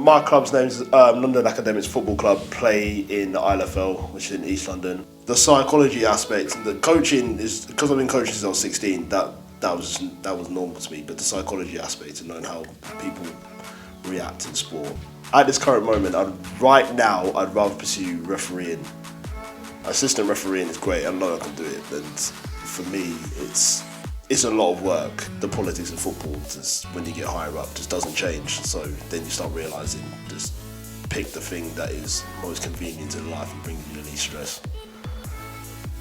my club's name's London Academics Football Club, play in the ILFL, which is in East London. The psychology aspect, the coaching is, because I've been coaching since I was 16, that was normal to me, but the psychology aspect and knowing how people react in sport. At this current moment, right now, I'd rather pursue refereeing. Assistant refereeing is great, I know I can do it, and for me, it's a lot of work. The politics of football, just when you get higher up, just doesn't change. So then you start realising, just pick the thing that is most convenient in life and brings you the least stress.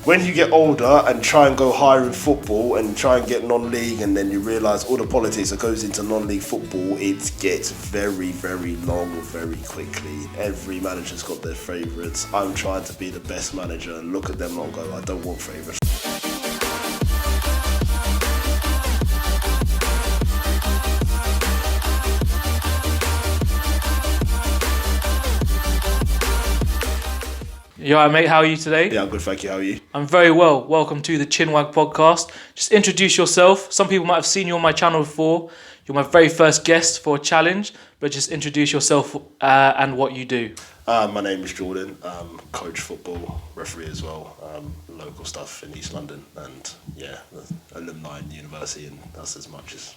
When you get older and try and go higher in football and try and get non-league, and then you realise all the politics that goes into non-league football, it gets very, very long very quickly. Every manager's got their favourites. I'm trying to be the best manager and look at them and go, I don't want favourites. You alright, mate? How are you today? Yeah, I'm good, thank you. How are you? I'm very well. Welcome to the Chinwag podcast. Just introduce yourself. Some people might have seen you on my channel before. You're my very first guest for a challenge, but just introduce yourself and what you do. My name is Jordan. Coach football, referee as well. Local stuff in East London, and alumni in university, and that's as much as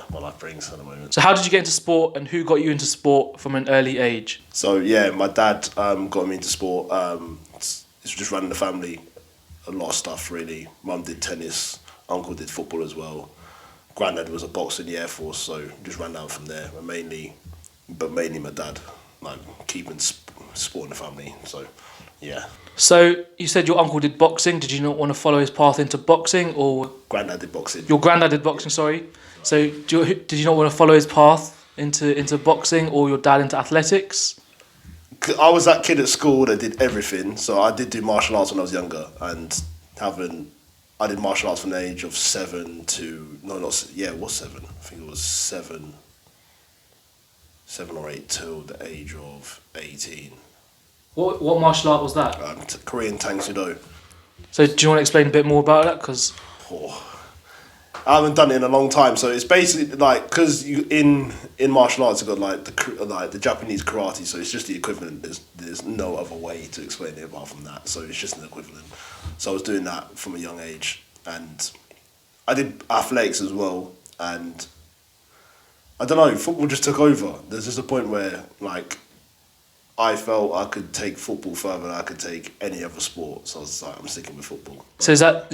my life brings at the moment. So how did you get into sport, and who got you into sport from an early age? So my dad got me into sport. It's just running the family, a lot of stuff really. Mum did tennis, uncle did football as well. Granddad was a boxer in the Air Force, so just ran down from there. And mainly my dad, like keeping sport in the family. So yeah. So you said your uncle did boxing. Did you not want to follow his path into boxing, or Granddad did boxing? Your granddad did boxing, sorry. So did you not want to follow his path into boxing, or your dad into athletics? I was that kid at school that did everything. So I did do martial arts when I was younger, and I did martial arts from the age of 7 to it was 7. I think it was 7 or 8 till the age of 18. What martial art was that? Korean Tang Soo Do. So do you want to explain a bit more about that? Because I haven't done it in a long time, so it's basically like, because in martial arts you've got like the Japanese karate, so it's just the equivalent. There's no other way to explain it apart from that. So it's just an equivalent. So I was doing that from a young age, and I did athletics as well. And I don't know, football just took over. There's just a point where like I felt I could take football further than I could take any other sport. So I was like, I'm sticking with football. So is that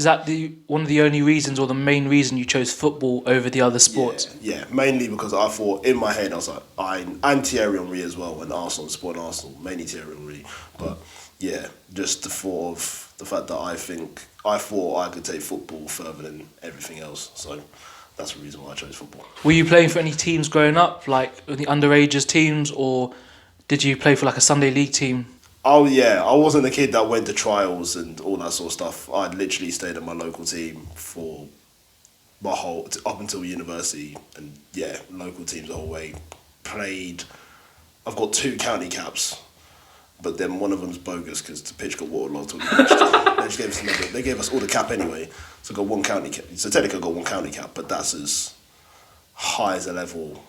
one of the only reasons, or the main reason you chose football over the other sports? Yeah, mainly because I thought in my head I was like, and Thierry Henry as well, and Arsenal, supporting Arsenal, mainly Thierry Henry. But yeah, just the thought of the fact that I thought I could take football further than everything else. So that's the reason why I chose football. Were you playing for any teams growing up, like the underages teams, or did you play for like a Sunday league team? Oh yeah, I wasn't a kid that went to trials and all that sort of stuff. I'd literally stayed at my local team for up until university, and local teams the whole way. Played. I've got 2 county caps, but then one of them's bogus because the pitch got waterlogged. They gave us all the cap anyway, so I got 1 county cap. So technically I got 1 county cap, but that's as high as a level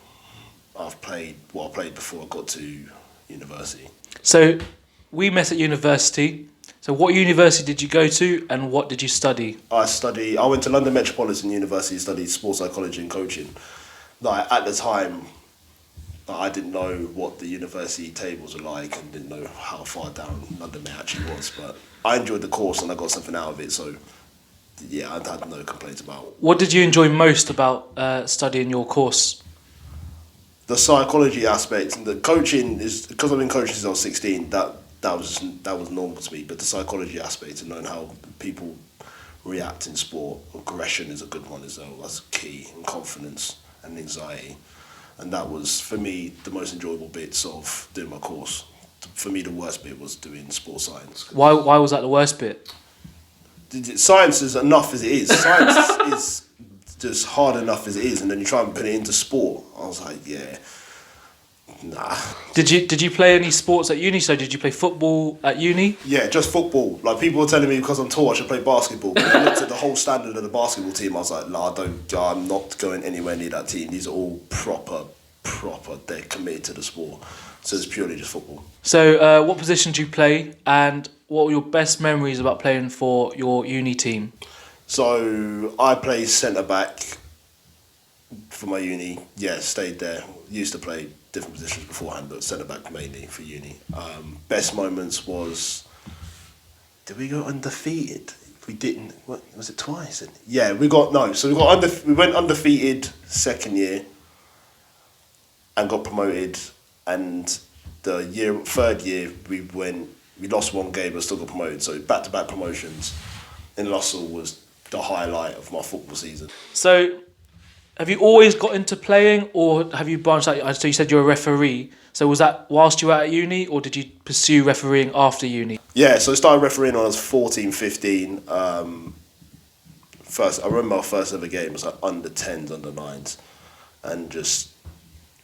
I've played. I played before I got to university. So we met at university. So what university did you go to, and what did you study? I went to London Metropolitan University, studied sports psychology and coaching. Like at the time, I didn't know what the university tables were like and didn't know how far down London it actually was, but I enjoyed the course and I got something out of it, so yeah, I had no complaints about it. What did you enjoy most about studying your course? The psychology aspect, and the coaching is, because I've been coaching since I was 16, that was normal to me, but the psychology aspect and knowing how people react in sport, aggression is a good one as well, that's key, and confidence and anxiety. And that was, for me, the most enjoyable bits of doing my course. For me, the worst bit was doing sports science. Why was that the worst bit? Science is enough as it is. Science is just hard enough as it is, and then you try and put it into sport. I was like, nah. Did you play any sports at uni? So did you play football at uni? Yeah, just football. Like, people were telling me because I'm tall I should play basketball. But I looked at the whole standard of the basketball team. I was like, I'm not going anywhere near that team. These are all proper proper. They're committed to the sport. So it's purely just football. So, what position do you play, and what were your best memories about playing for your uni team? So I play centre back for my uni. Yeah, stayed there. Used to play different positions beforehand, but centre back mainly for uni. Best moments was, did we go undefeated? We didn't. What was it twice? Yeah, we went undefeated second year and got promoted, and the third year we lost one game but still got promoted. So back to back promotions in Lussell was the highlight of my football season. So, have you always got into playing, or have you branched out? So you said you're a referee. So was that whilst you were at uni, or did you pursue refereeing after uni? Yeah, so I started refereeing when I was 14, 15. First, I remember our first ever game was like under 10s, under 9s, and just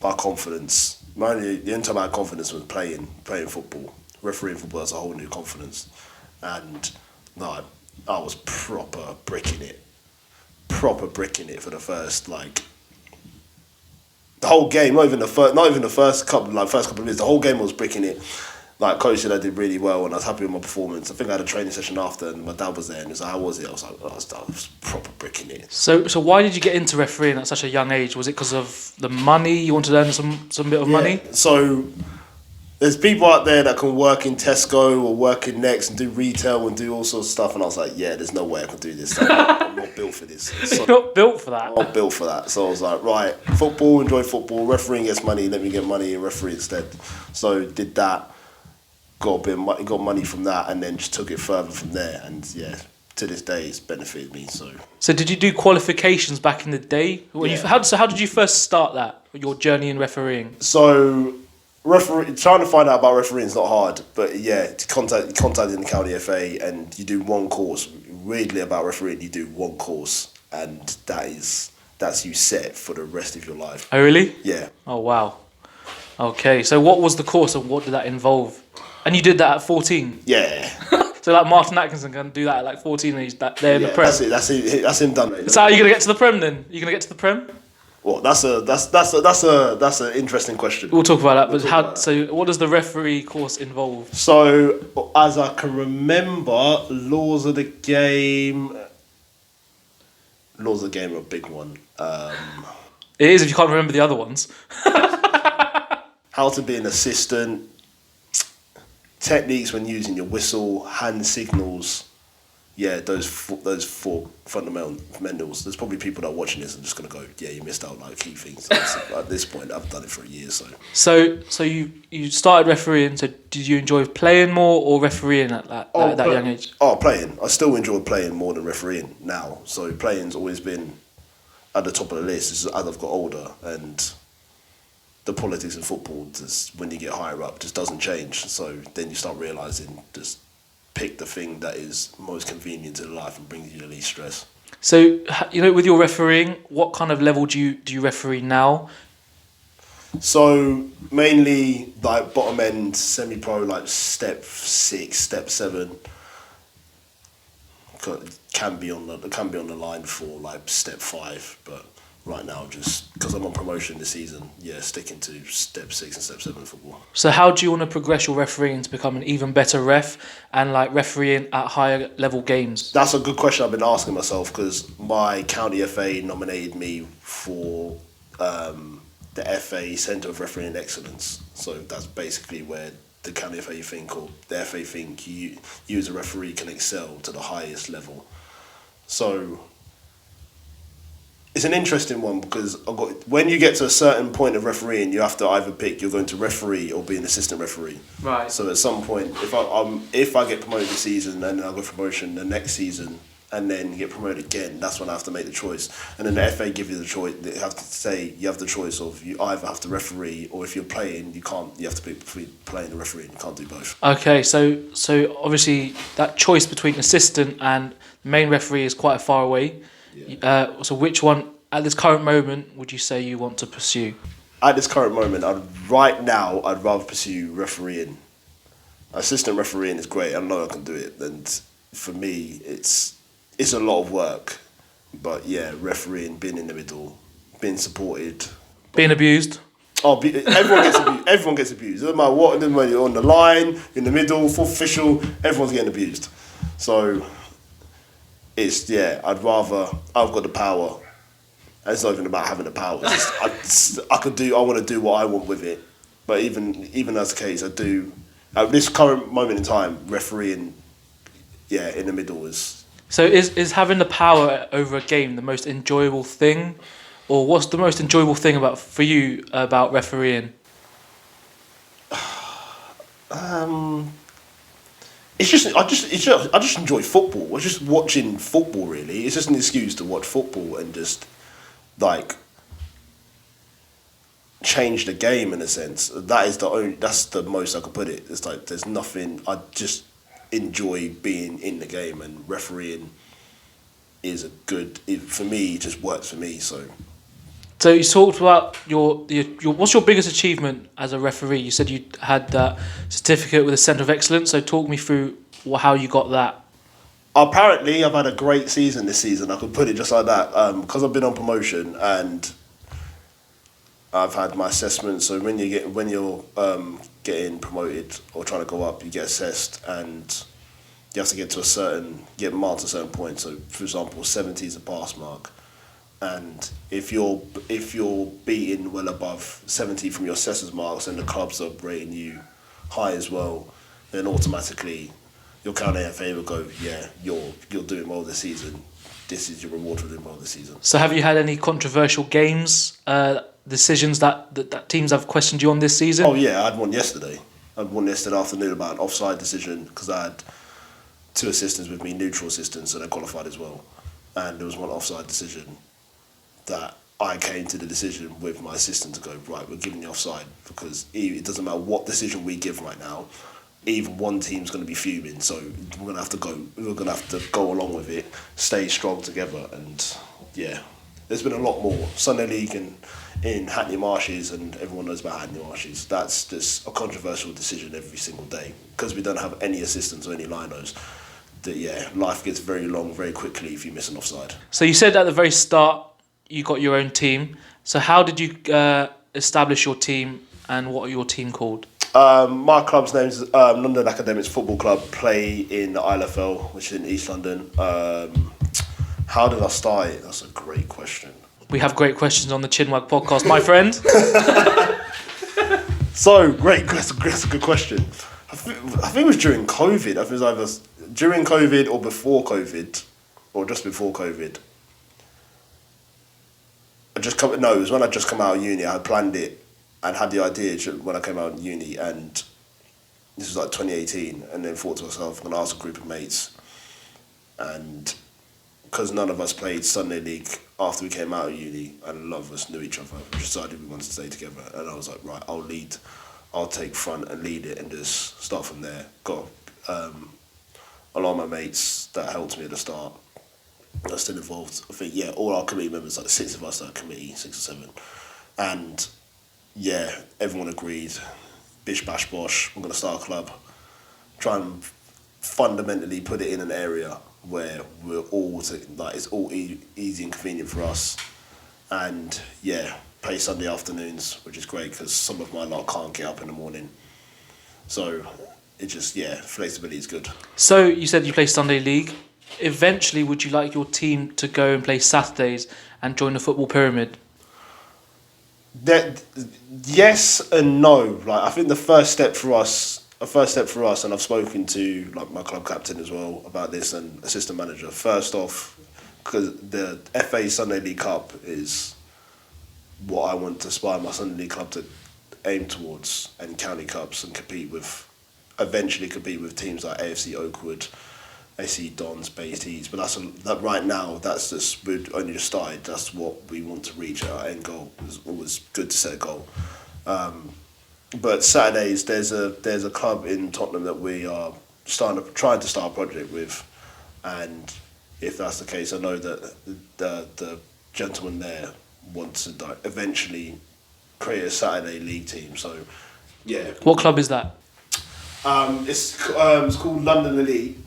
my confidence. The only time I had confidence was playing football. Refereeing football was a whole new confidence, and no, I was proper bricking it for the first the whole game. Not even the first couple of minutes. The whole game I was bricking it. Like coach said, I did really well, and I was happy with my performance. I think I had a training session after, and my dad was there, and he was like, "How was it?" I was like, I was proper bricking it. So why did you get into refereeing at such a young age? Was it because of the money? You wanted to earn some bit of money? So there's people out there that can work in Tesco or work in Next and do retail and do all sorts of stuff, and I was like, yeah, there's no way I can do this. I'm not built for this. So, You're not built for that. I'm not built for that. So I was like, right, football, enjoy football. Refereeing gets money. Let me get money and referee instead. So did that. Got money from that, and then just took it further from there. And yeah, to this day, it's benefited me. So did you do qualifications back in the day? How did you first start that, your journey in refereeing? So trying to find out about refereeing is not hard, but yeah, contacting the county FA, and you do one course. Weirdly about refereeing, you do one course, and that's you set for the rest of your life. Oh really? Yeah. Oh wow. Okay, so what was the course and what did that involve? And you did that at 14? Yeah. So like Martin Atkinson can do that at like 14 and he's there in the Prem? That's him done. Mate. So how are you going to get to the Prem then? Are you going to get to the Prem? Well, that's an interesting question. We'll talk about that. So what does the referee course involve? So as I can remember, laws of the game are a big one. It is if you can't remember the other ones. How to be an assistant, techniques when using your whistle, hand signals. Yeah, those four fundamentals. There's probably people that are watching this and just gonna go, yeah, you missed out like key things. At this point, I've done it for a year, so. So you started refereeing. So did you enjoy playing more or refereeing at that young age? Oh, playing. I still enjoy playing more than refereeing now. So playing's always been at the top of the list as I've got older, and the politics in football, just when you get higher up, just doesn't change. So then you start realising, just pick the thing that is most convenient to life and brings you the least stress. So, with your refereeing, what kind of level do you referee now? So mainly like bottom end, semi-pro, like step 6, step 7. Can be on the line for like step 5, but right now, just because I'm on promotion this season, yeah, sticking to step 6 and step 7 football. So how do you want to progress your refereeing to become an even better ref and like refereeing at higher level games? That's a good question I've been asking myself, because my county FA nominated me for the FA Centre of Refereeing Excellence. So that's basically where the county FA think, or the FA think, you as a referee can excel to the highest level. So it's an interesting one, because when you get to a certain point of refereeing, you have to either pick you're going to referee or be an assistant referee. Right. So at some point, if I get promoted this season and then I'll go promotion the next season and then get promoted again, that's when I have to make the choice. And then the FA give you the choice. They have to say you have the choice of you either have to referee, or if you're playing, you can't. You have to pick between playing and refereeing. You can't do both. Okay, so obviously that choice between assistant and main referee is quite far away. Yeah. So which one at this current moment would you say you want to pursue? At this current moment, I'd rather pursue refereeing. Assistant refereeing is great. I know I can do it, and for me, it's a lot of work. But yeah, refereeing, being in the middle, being supported, being abused. Oh, everyone gets abused. Everyone gets abused. It doesn't matter what. It doesn't matter you're on the line, in the middle, fourth official. Everyone's getting abused. So it's I've got the power. And it's not even about having the power. It's just, I want to do what I want with it. But even as a case, I do at this current moment in time, refereeing, in the middle is. So is having the power over a game the most enjoyable thing, or what's the most enjoyable thing for you about refereeing? I just enjoy football. It's just watching football. Really, it's just an excuse to watch football and just like change the game in a sense. That's the most I could put it. It's like there's nothing. I just enjoy being in the game, and refereeing is for me. It just works for me. So you talked about your what's your biggest achievement as a referee? You said you had that certificate with a Centre of Excellence. So talk me through how you got that. Apparently, I've had a great season this season. I could put it just like that because I've been on promotion and I've had my assessment. So when you're getting promoted or trying to go up, you get assessed and you have to get marked a certain point. So for example, 70 is a pass mark, and if you're beating well above 70 from your assessor's marks and the clubs are rating you high as well, then automatically your county FA will go, you're doing well this season. This is your reward for doing well this season. So have you had any controversial games, decisions that teams have questioned you on this season? Oh yeah, I had one yesterday. Afternoon about an offside decision because I had two assistants with me, neutral assistants, so they qualified as well. And there was one offside decision that I came to the decision with my assistant to go, right, we're giving the offside because it doesn't matter what decision we give right now, even one team's going to be fuming, so we're going to have to go along with it, stay strong together, and there's been a lot more. Sunday League in Hackney Marshes, and everyone knows about Hackney Marshes. That's just a controversial decision every single day because we don't have any assistants or any linos. Life gets very long very quickly if you miss an offside. So you said at the very start you got your own team. So how did you establish your team, and what are your team called? My club's name is London Academics Football Club, play in the ILFL, which is in East London. How did I start it? That's a great question. We have great questions on the Chinwag podcast, my friend. So, great, that's a good question. I think it was during COVID. I think it was either during COVID or before COVID, or just before COVID. It was when I just come out of uni. I had planned it and had the idea when I came out of uni, and this was like 2018, and then thought to myself, I'm going to ask a group of mates, and because none of us played Sunday League after we came out of uni, and a lot of us knew each other, we decided we wanted to stay together, and I was like, right, I'll take front and lead it and just start from there. Got a lot of my mates that helped me at the start are still involved. I think, all our committee members, like 6 of us that are committee, 6 or 7, and everyone agreed, bish bash bosh, we're going to start a club, try and fundamentally put it in an area where we're all, it's all easy and convenient for us, and play Sunday afternoons, which is great because some of my lot can't get up in the morning, so it just, flexibility is good. So you said you play Sunday League. Eventually, would you like your team to go and play Saturdays and join the football pyramid? Yes and no. Like, I think the first step for us, and I've spoken to my club captain as well about this and assistant manager. First off, because the FA Sunday League Cup is what I want to aspire my Sunday League club to aim towards, and county cups, and eventually compete with teams like AFC Oakwood, AC Dons, Beatties, but right now we've only just started. That's what we want to reach. Our end goal. It's always good to set a goal. But Saturdays there's a club in Tottenham that we are trying to start a project with, and if that's the case, I know that the gentleman there wants to eventually create a Saturday league team. So What club is that? It's called London Elite.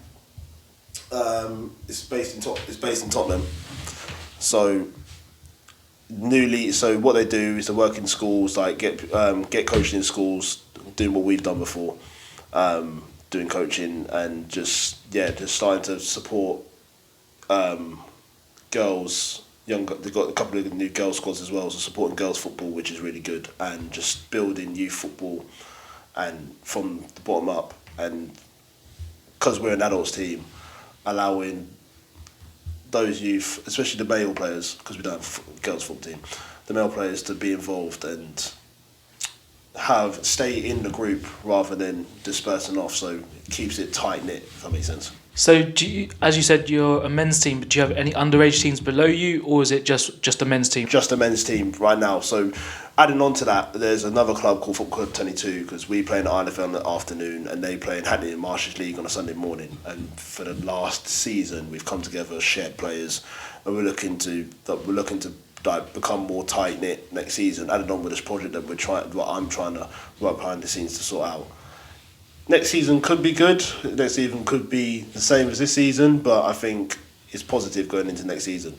It's based in Tottenham. So So what they do is they work in schools, like get coaching in schools, doing what we've done before, doing coaching and just starting to support girls. They've got a couple of new girls squads as well, so supporting girls football, which is really good, and just building youth football, and from the bottom up, and because we're an adults team, allowing those youth, especially the male players, because we don't have a girls football team, the male players to be involved and stay in the group rather than dispersing off, so it keeps it tight knit, if that makes sense. So, as you said, you're a men's team, but do you have any underage teams below you, or is it just a men's team? Just a men's team right now. So, adding on to that, there's another club called Football Club 22, because we play in ILFL in the afternoon, and they play in Hackney and Marshes League on a Sunday morning. And for the last season, we've come together, shared players, and we're looking to like become more tight knit next season. Added on with this project that I'm trying to work behind the scenes to sort out. Next season could be good. Next season could be the same as this season, but I think it's positive going into next season.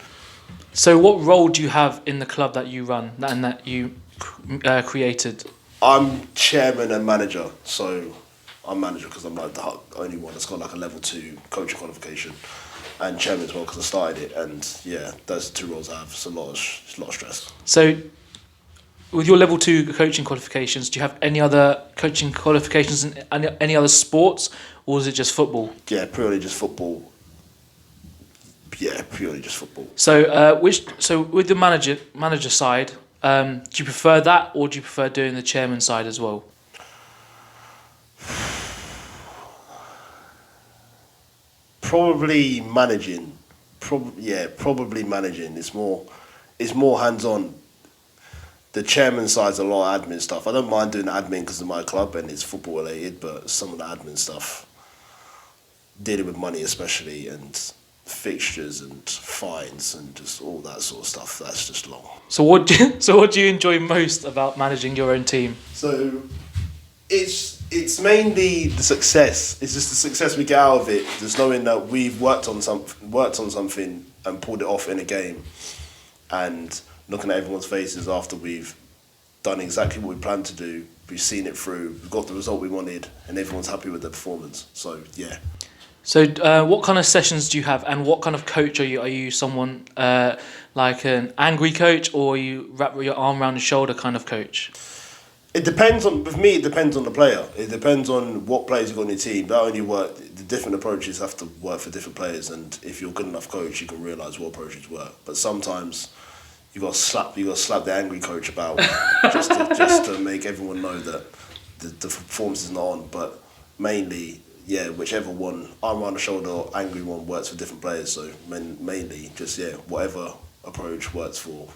So what role do you have in the club that you run and that you created? I'm chairman and manager. So I'm manager because I'm like the only one that's got like a level 2 coaching qualification, and chairman as well because I started it. And yeah, those are 2 roles I have. It's a lot of stress. So with your level 2 coaching qualifications, do you have any other coaching qualifications in any other sports, or is it just football? Yeah, purely just football. Yeah, purely just football. So with the manager side, do you prefer that, or do you prefer doing the chairman side as well? Probably managing. Probably managing. It's more hands-on. The chairman side's a lot of admin stuff. I don't mind doing admin because of my club and it's football related, but some of the admin stuff, dealing with money especially, and fixtures and fines and just all that sort of stuff, that's just long. So what do you enjoy most about managing your own team? So it's mainly the success. It's just the success we get out of it. Just knowing that we've worked on something and pulled it off in a game, and looking at everyone's faces after we've done exactly what we planned to do, we've seen it through, we've got the result we wanted, and everyone's happy with the performance. So, yeah. So, what kind of sessions do you have, and what kind of coach are you? Are you someone like an angry coach, or are you wrap your arm around the shoulder kind of coach? It depends on the player. It depends on what players you've got on your team. The different approaches have to work for different players, and if you're a good enough coach, you can realise what approaches work. But sometimes you got to slap the angry coach about just to make everyone know that the performance is not on. But mainly, yeah, whichever one, arm around the shoulder or angry one, works for different players. So mainly, just whatever approach works for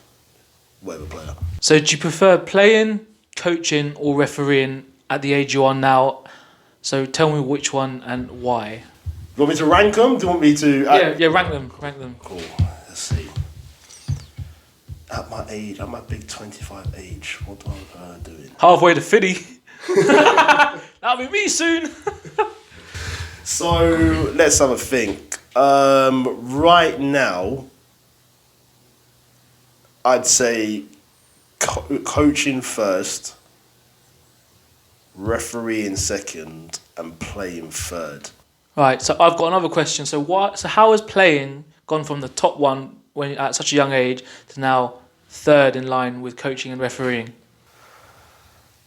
whatever player. So do you prefer playing, coaching, or refereeing at the age you are now? So tell me which one and why. You want me to rank them? Do you want me to? Rank them. Cool. Let's see. At my age, at my big 25 age, what am I doing? Halfway to 50. That'll be me soon. So let's have a think. Right now, I'd say coaching first, refereeing second, and playing third. Right. So I've got another question. So how has playing gone from the top one when at such a young age to now third in line with coaching and refereeing?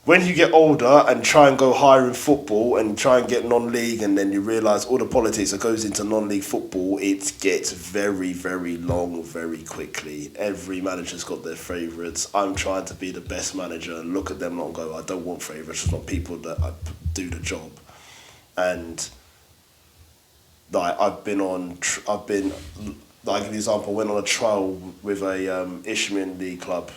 When you get older and try and go higher in football and try and get non-league, and then you realise all the politics that goes into non-league football, it gets very, very long very quickly. Every manager's got their favourites. I'm trying to be the best manager and look at them and go, I don't want favourites, I want people that do the job. And like I've been, like an example, I went on a trial with a Ishmael League club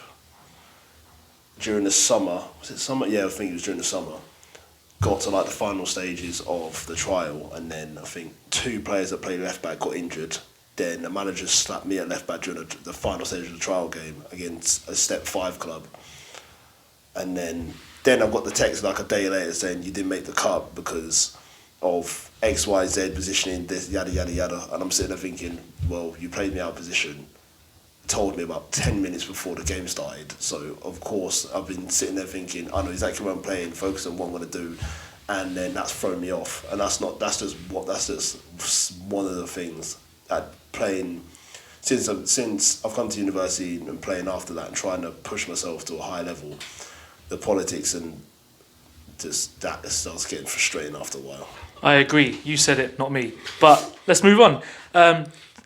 during the summer. Was it summer? Yeah, I think it was during the summer. Got to like the final stages of the trial, and then I think 2 players that played left back got injured. Then the manager slapped me at left back during the final stage of the trial game against a Step 5 club. And then I got the text like a day later saying you didn't make the cut because of XYZ positioning, this yada yada yada. And I'm sitting there thinking, well, you played me out of position. told me about 10 minutes before the game started. So, of course, I've been sitting there thinking, I know exactly what I'm playing, focus on what I'm going to do, and then that's thrown me off. And that's just one of the things that playing, since I've come to university and playing after that and trying to push myself to a high level, the politics and just that starts getting frustrating after a while. I agree. You said it, not me. But let's move on.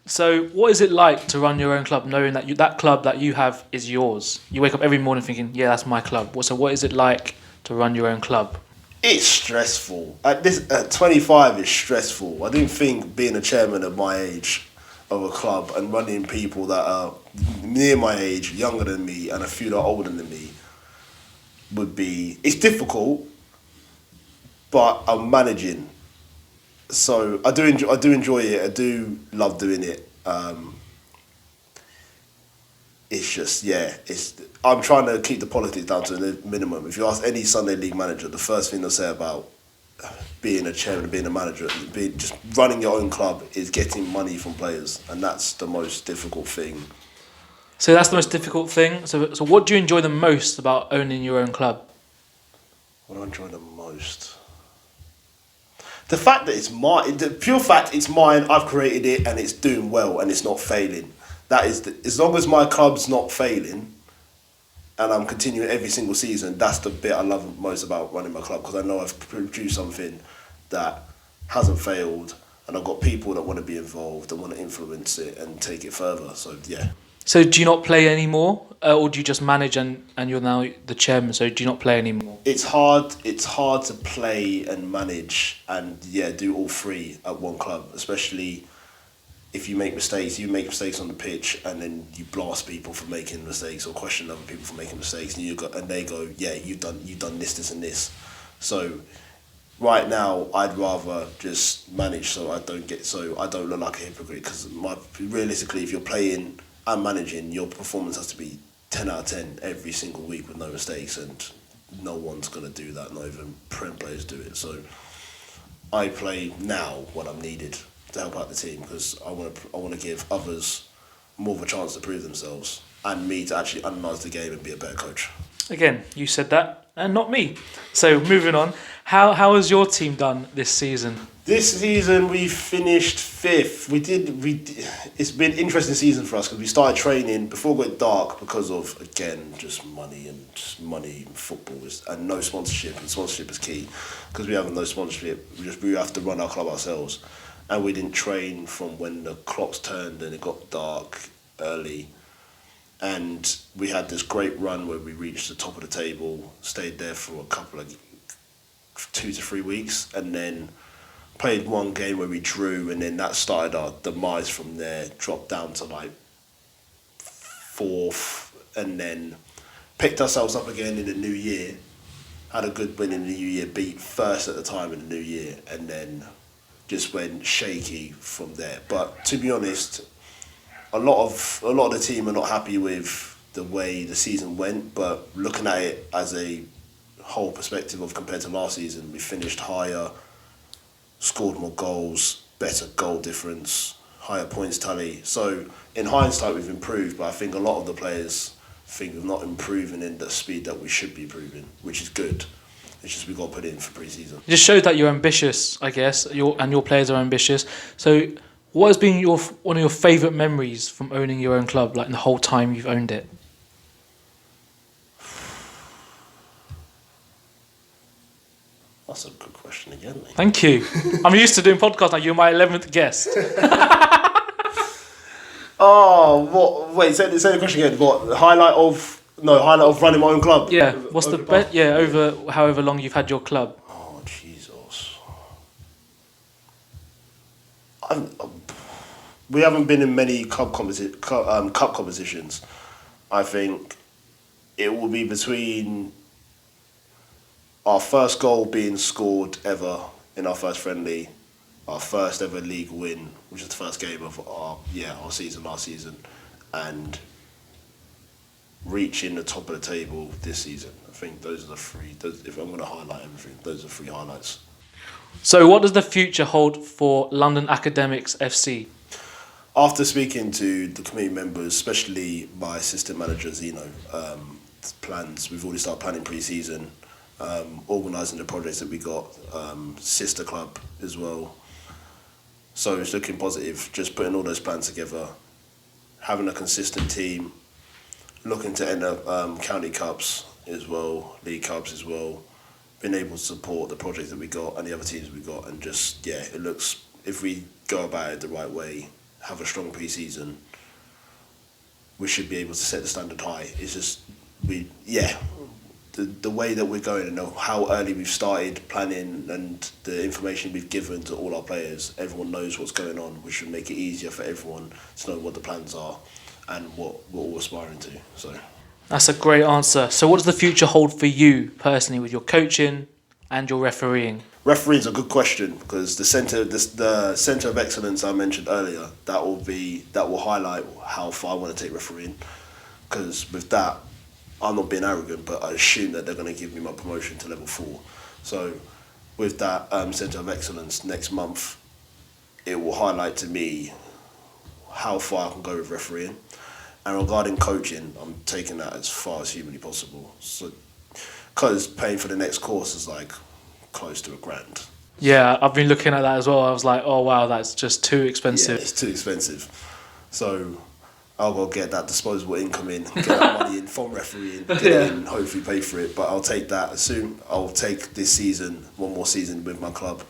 So, what is it like to run your own club, knowing that that club that you have is yours? You wake up every morning thinking, "Yeah, that's my club." So, what is it like to run your own club? It's stressful. At 25, it's stressful. I didn't think being a chairman at my age of a club and running people that are near my age, younger than me, and a few that are older than me would be. It's difficult, but I'm managing. So I do enjoy it. I do love doing it. It's just I'm trying to keep the politics down to the minimum. If you ask any Sunday League manager, the first thing they'll say about being a chairman and being a manager, just running your own club, is getting money from players, and that's the most difficult thing. So that's the most difficult thing. So what do you enjoy the most about owning your own club? What do I enjoy the most? The fact that it's mine, the pure fact it's mine, I've created it and it's doing well and it's not failing. That is, as long as my club's not failing and I'm continuing every single season, that's the bit I love most about running my club, because I know I've produced something that hasn't failed and I've got people that want to be involved and want to influence it and take it further. So, yeah. So do you not play anymore, or do you just manage and you're now the chairman? So do you not play anymore? It's hard to play and manage and do all three at one club, especially if you make mistakes. You make mistakes on the pitch and then you blast people for making mistakes or question other people for making mistakes, and they go, yeah, you've done this and this. So right now I'd rather just manage so I don't look like a hypocrite, because realistically, if you're playing and managing, your performance has to be 10 out of 10 every single week with no mistakes, and no one's going to do that, not even Prem players do it. So I play now when I'm needed to help out the team, because I want to give others more of a chance to prove themselves and me to actually analyse the game and be a better coach. Again, you said that and not me. So moving on, how has your team done this season? This season we finished 5th. It's been an interesting season for us because we started training before it went dark because of, again, just money and football and no sponsorship. And sponsorship is key, because we have no sponsorship. We have to run our club ourselves, and we didn't train from when the clocks turned and it got dark early. And we had this great run where we reached the top of the table, stayed there for a couple of 2 to 3 weeks, and then played one game where we drew, and then that started our demise from there. Dropped down to like 4th, and then picked ourselves up again in the new year. Had a good win in the new year, beat first at the time in the new year, and then just went shaky from there. But to be honest, a lot of the team are not happy with the way the season went. But looking at it as a whole perspective of compared to last season, we finished higher, scored more goals, better goal difference, higher points tally. So in hindsight, we've improved, but I think a lot of the players think we're not improving in the speed that we should be improving, which is good. It's just we got to put it in for pre-season. It just showed that you're ambitious, I guess, your players are ambitious. So what has been one of your favourite memories from owning your own club, like the whole time you've owned it? That's a good question again, mate. Thank you. I'm used to doing podcasts now. You're my 11th guest. Oh, what? Wait, say the question again. What? Highlight of running my own club? Yeah. What's the best? Yeah, over however long you've had your club. Oh, Jesus. We haven't been in many cup competitions. I think it will be between our first goal being scored ever in our first friendly, our first ever league win, which is the first game of our season last season, and reaching the top of the table this season. I think those are the three. If I'm going to highlight everything, those are the 3 highlights. So what does the future hold for London Academics FC? After speaking to the committee members, especially my assistant manager Zeno, plans, we've already started planning pre-season, organising the projects that we got, sister club as well. So it's looking positive, just putting all those plans together, having a consistent team, looking to enter county cups as well, league cups as well, being able to support the projects that we got and the other teams we got, and just, yeah, it looks, if we go about it the right way, have a strong pre-season, we should be able to set the standard high. It's just, the way that we're going and how early we've started planning and the information we've given to all our players, everyone knows what's going on, which should make it easier for everyone to know what the plans are and what we're all aspiring to. So That's a great answer. So what does the future hold for you personally with your coaching and your refereeing? Refereeing's a good question, because the centre of excellence I mentioned earlier, that will highlight how far I want to take refereeing. Because with that, I'm not being arrogant, but I assume that they're going to give me my promotion to level 4. So with that centre of excellence next month, it will highlight to me how far I can go with refereeing. And regarding coaching, I'm taking that as far as humanly possible. So, because paying for the next course is like close to £1,000. Yeah, I've been looking at that as well. I was like, oh wow, that's just too expensive. Yeah, it's too expensive. So I'll go get that disposable income in, get that money in from refereeing, get it in, hopefully pay for it. But I'll take that soon. I'll take this season, one more season with my club,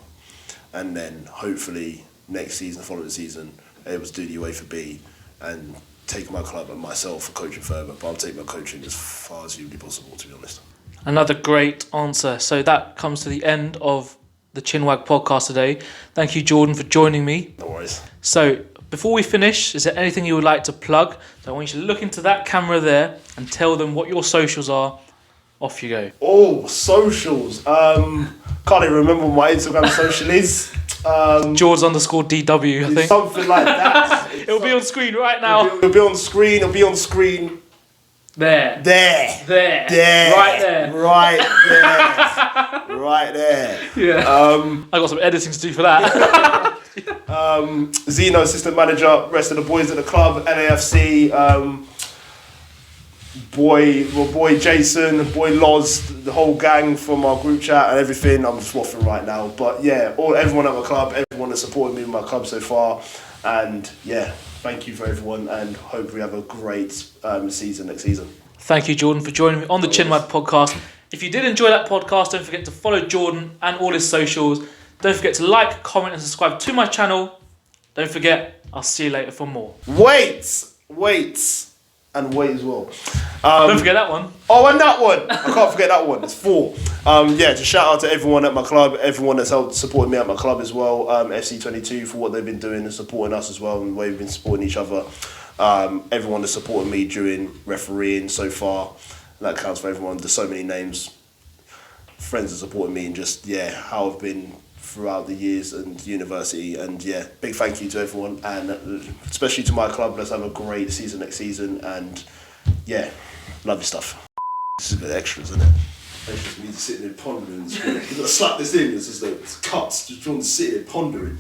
and then hopefully next season, following season, able to do the UEFA B and take my club and myself for coaching further. But I'll take my coaching as far as humanly possible, to be honest. Another great answer. So that comes to the end of the Chinwag podcast today. Thank you, Jordan, for joining me. No worries. So before we finish, is there anything you would like to plug? So I want you to look into that camera there and tell them what your socials are. Off you go. Oh, socials. Can't even remember what my Instagram social is. George_DW, I think. Something like that. It'll be on screen right now. It'll be on screen. It'll be on screen. There. There. There. There. Right there. Right there. Right there. Yeah. I got some editing to do for that. Zeno, assistant manager, rest of the boys at the club, LAFC, boy Jason, boy Loz, the whole gang from our group chat and everything. I'm just waffling right now. But yeah, everyone at my club, everyone that's supported me with my club so far. And yeah, thank you for everyone, and hope we have a great season next season. Thank you, Jordan, for joining me on the Chinwag podcast. If you did enjoy that podcast, don't forget to follow Jordan and all his socials. Don't forget to like, comment and subscribe to my channel. Don't forget, I'll see you later for more. Wait and wait as well. Don't forget that one. Oh, and that one. I can't forget that one. It's 4. Just shout out to everyone at my club, everyone that's helped supporting me at my club as well. FC22 for what they've been doing and supporting us as well, and the way we've been supporting each other. Everyone that's supported me during refereeing so far. That counts for everyone. There's so many names. Friends that supported me, and just how I've been throughout the years and university. And big thank you to everyone, and especially to my club. Let's have a great season next season, and love your stuff. This is good extras, isn't it? Extras means sitting there pondering. You've got to slap this in. It's just it's cuts. Just trying to sit here pondering.